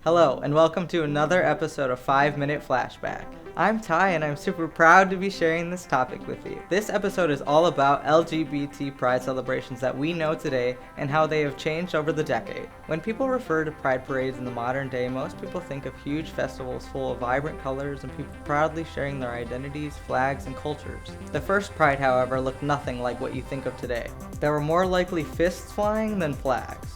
Hello, and welcome to another episode of 5 Minute Flashback. I'm Ty, and I'm super proud to be sharing this topic with you. This episode is all about LGBT pride celebrations that we know today and how they have changed over the decade. When people refer to pride parades in the modern day, most people think of huge festivals full of vibrant colors and people proudly sharing their identities, flags, and cultures. The first pride, however, looked nothing like what you think of today. There were more likely fists flying than flags.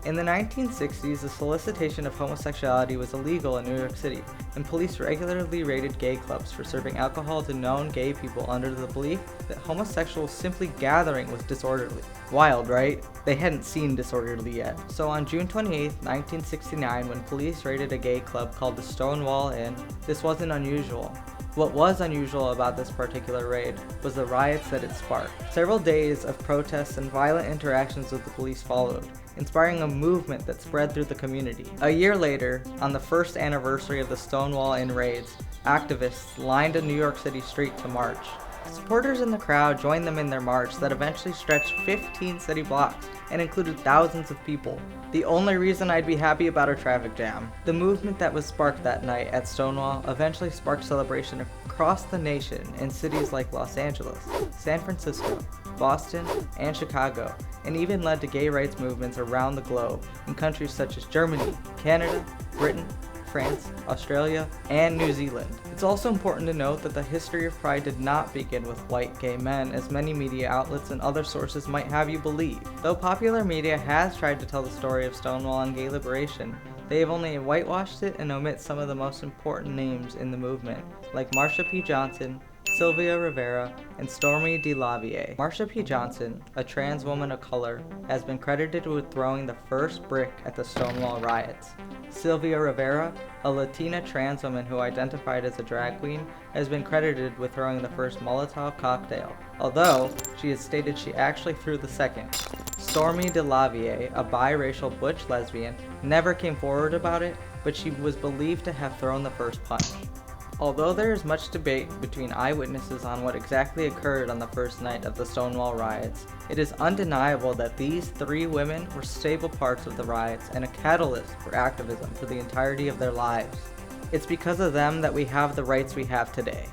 In the 1960s, the solicitation of homosexuality was illegal in New York City, and police regularly raided gay clubs for serving alcohol to known gay people under the belief that homosexual simply gathering was disorderly. Wild, right? They hadn't seen disorderly yet. So on June 28, 1969, when police raided a gay club called the Stonewall Inn, this wasn't unusual. What was unusual about this particular raid was the riots that it sparked. Several days of protests and violent interactions with the police followed, inspiring a movement that spread through the community. A year later, on the first anniversary of the Stonewall Inn raids, activists lined a New York City street to march. Supporters in the crowd joined them in their march that eventually stretched 15 city blocks and included thousands of people. The only reason I'd be happy about a traffic jam. The movement that was sparked that night at Stonewall eventually sparked celebration across the nation in cities like Los Angeles, San Francisco, Boston, and Chicago, and even led to gay rights movements around the globe in countries such as Germany, Canada, Britain, France, Australia, and New Zealand. It's also important to note that the history of Pride did not begin with white gay men, as many media outlets and other sources might have you believe. Though popular media has tried to tell the story of Stonewall and gay liberation, they have only whitewashed it and omit some of the most important names in the movement, like Marsha P. Johnson, Sylvia Rivera, and Stormy DeLavier. Marsha P. Johnson, a trans woman of color, has been credited with throwing the first brick at the Stonewall Riots. Sylvia Rivera, a Latina trans woman who identified as a drag queen, has been credited with throwing the first Molotov cocktail, although she has stated she actually threw the second. Stormy DeLavier, a biracial butch lesbian, never came forward about it, but she was believed to have thrown the first punch. Although there is much debate between eyewitnesses on what exactly occurred on the first night of the Stonewall Riots, it is undeniable that these three women were stable parts of the riots and a catalyst for activism for the entirety of their lives. It's because of them that we have the rights we have today.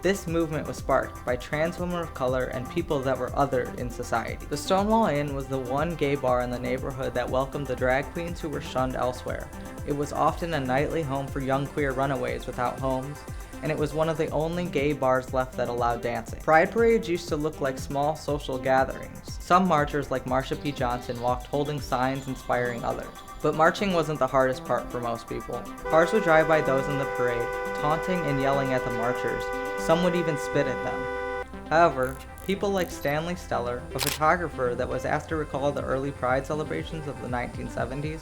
This movement was sparked by trans women of color and people that were othered in society. The Stonewall Inn was the one gay bar in the neighborhood that welcomed the drag queens who were shunned elsewhere. It was often a nightly home for young queer runaways without homes, and it was one of the only gay bars left that allowed dancing. Pride parades used to look like small social gatherings. Some marchers like Marsha P. Johnson walked holding signs inspiring others. But marching wasn't the hardest part for most people. Cars would drive by those in the parade, taunting and yelling at the marchers. Some would even spit at them. However, people like Stanley Steller, a photographer that was asked to recall the early Pride celebrations of the 1970s,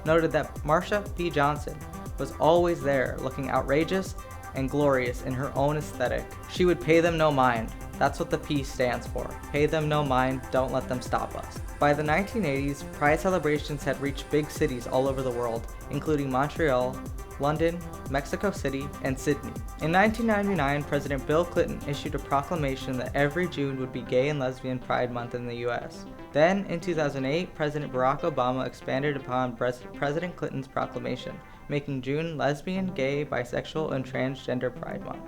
noted that Marsha P. Johnson was always there, looking outrageous and glorious in her own aesthetic. She would pay them no mind. That's what the P stands for. Pay them no mind, don't let them stop us. By the 1980s, Pride celebrations had reached big cities all over the world, including Montreal, London, Mexico City, and Sydney. In 1999, President Bill Clinton issued a proclamation that every June would be Gay and Lesbian Pride Month in the US. Then, in 2008, President Barack Obama expanded upon President Clinton's proclamation, making June Lesbian, Gay, Bisexual, and Transgender Pride Month.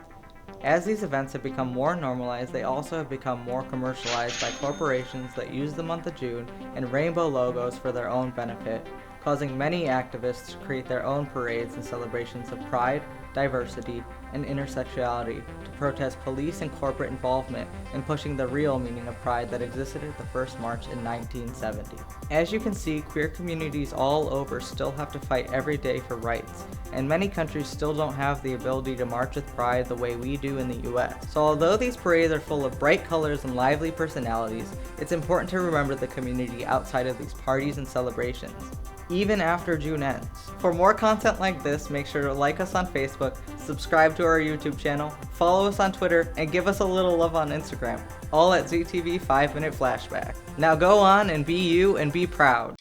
As these events have become more normalized, they also have become more commercialized by corporations that use the month of June and rainbow logos for their own benefit, causing many activists to create their own parades and celebrations of pride, diversity, and intersectionality to protest police and corporate involvement in pushing the real meaning of pride that existed at the first march in 1970. As you can see, queer communities all over still have to fight every day for rights, and many countries still don't have the ability to march with pride the way we do in the US. So although these parades are full of bright colors and lively personalities, it's important to remember the community outside of these parties and celebrations, even after June ends. For more content like this, make sure to like us on Facebook, subscribe to our YouTube channel, follow us on Twitter, and give us a little love on Instagram, all at ZTV 5 Minute Flashback. Now go on and be you and be proud.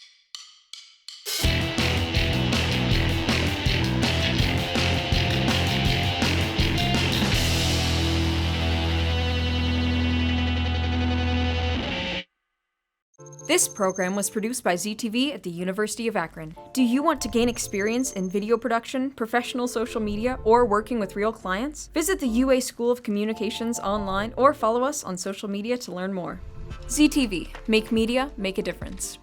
This program was produced by ZTV at the University of Akron. Do you want to gain experience in video production, professional social media, or working with real clients? Visit the UA School of Communications online or follow us on social media to learn more. ZTV, make media, make a difference.